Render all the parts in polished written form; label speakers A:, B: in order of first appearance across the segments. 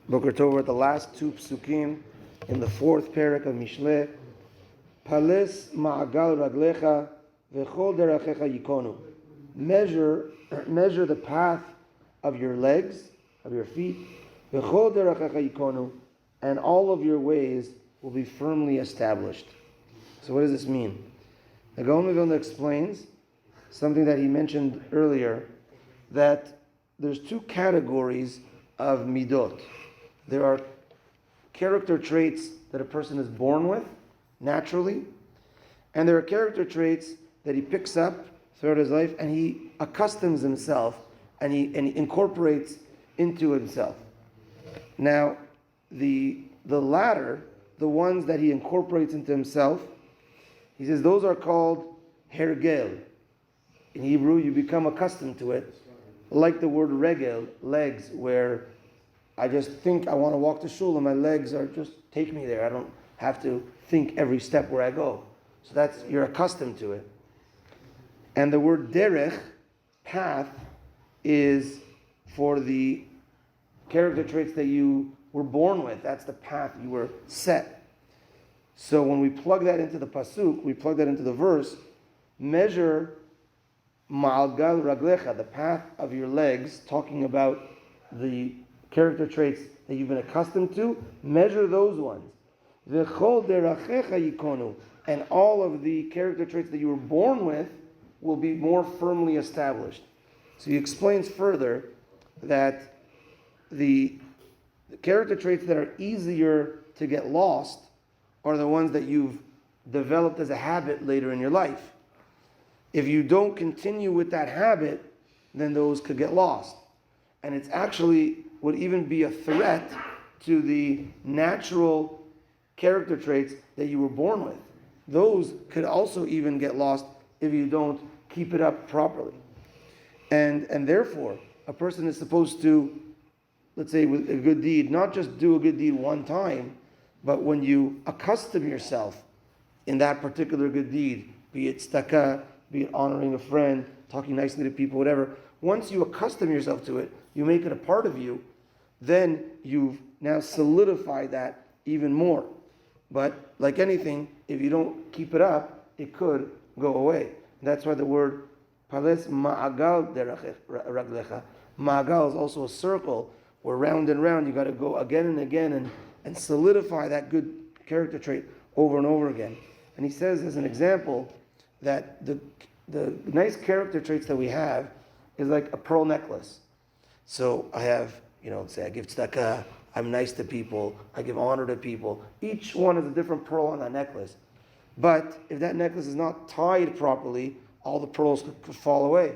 A: Boker Tov, we're at the last two Pesukim in the fourth Perek of Mishlei. Pales ma'agal raglecha v'chol derachecha yikonu. Measure the path of your legs, of your feet. V'chol derachecha yikonu, and all of your ways will be firmly established. So what does this mean? The Gaon Vilna explains something that he mentioned earlier, that there's two categories of Middot. There are character traits that a person is born with, naturally, and there are character traits that he picks up throughout his life and he accustoms himself and he incorporates into himself. Now, the latter, the ones that he incorporates into himself, he says those are called hergel. In Hebrew, you become accustomed to it, like the word regel, legs, where I just think I want to walk to shul and my legs are just take me there. I don't have to think every step where I go. So that's, you're accustomed to it. And the word derech, path, is for the character traits that you were born with. That's the path you were set. So when we plug that into the pasuk, we plug that into the verse, measure ma'algal raglecha, the path of your legs, talking about the character traits that you've been accustomed to, measure those ones. V'chol derachecha yikonu, and all of the character traits that you were born with will be more firmly established. So he explains further that the character traits that are easier to get lost are the ones that you've developed as a habit later in your life. If you don't continue with that habit, then those could get lost. And it's actually would even be a threat to the natural character traits that you were born with. Those could also even get lost if you don't keep it up properly. And therefore, a person is supposed to, let's say with a good deed, not just do a good deed one time, but when you accustom yourself in that particular good deed, be it tzedakah, be it honoring a friend, talking nicely to people, whatever, once you accustom yourself to it, you make it a part of you, then you've now solidified that even more. But like anything, if you don't keep it up, it could go away. That's why the word pales ma'agal raglecha. Ma'agal is also a circle where round and round you got to go again and again and solidify that good character trait over and over again. And he says as an example that the nice character traits that we have is like a pearl necklace. So I have, say I give tzedakah, I'm nice to people, I give honor to people. Each one is a different pearl on that necklace. But if that necklace is not tied properly, all the pearls could fall away.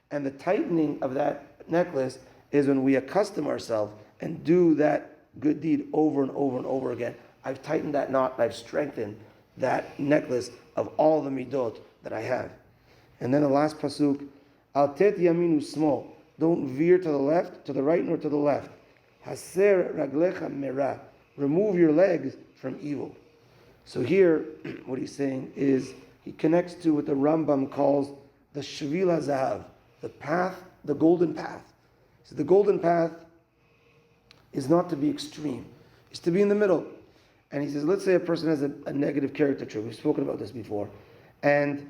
A: And the tightening of that necklace is when we accustom ourselves and do that good deed over and over and over again. I've tightened that knot, I've strengthened that necklace of all the midot that I have. And then the last pasuk, al tet yaminu small. Don't veer to the left, to the right, nor to the left. Haser raglecha mera. Remove your legs from evil. So here, what he's saying is, he connects to what the Rambam calls the Shvil HaZahav, the path, the golden path. So the golden path is not to be extreme. It's to be in the middle. And he says, let's say a person has a negative character trait. We've spoken about this before. And,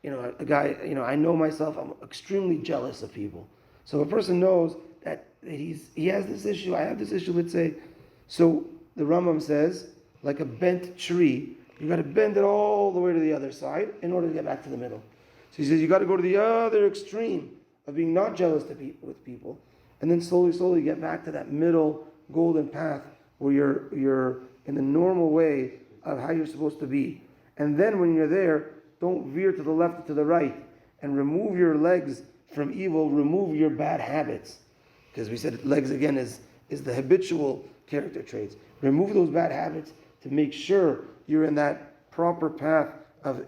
A: a guy, I know myself, I'm extremely jealous of people. So if a person knows that he has this issue, I have this issue, let's say. So the Rambam says, like a bent tree, you got to bend it all the way to the other side in order to get back to the middle. So he says you got to go to the other extreme of being not jealous with people, and then slowly get back to that middle golden path where you're in the normal way of how you're supposed to be. And then when you're there, don't veer to the left or to the right, and remove your legs from evil, remove your bad habits. Because we said legs again is the habitual character traits. Remove those bad habits to make sure you're in that proper path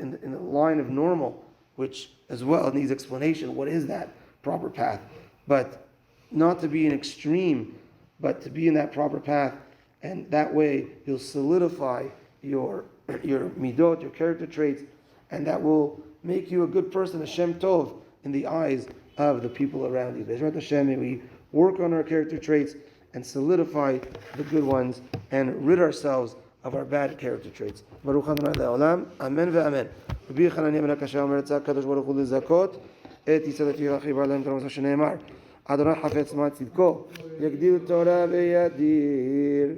A: in the line of normal, which as well needs explanation. What is that proper path? But not to be an extreme, but to be in that proper path, and that way you'll solidify your midot, your character traits, and that will make you a good person, a Shem Tov, in the eyes of the people around you. Bezrat Hashem, may we work on our character traits and solidify the good ones and rid ourselves of our bad character traits. Baruch Adonai le'olam, amen ve'amen. Rabbi Chananya ben Akashya אומר יצא הקדוש ברוך הוא לזכות את ישראל לפיכך חיבר להם תורה שנאמר אדוני חפץ מה צדקו יגדיל תורה וידיר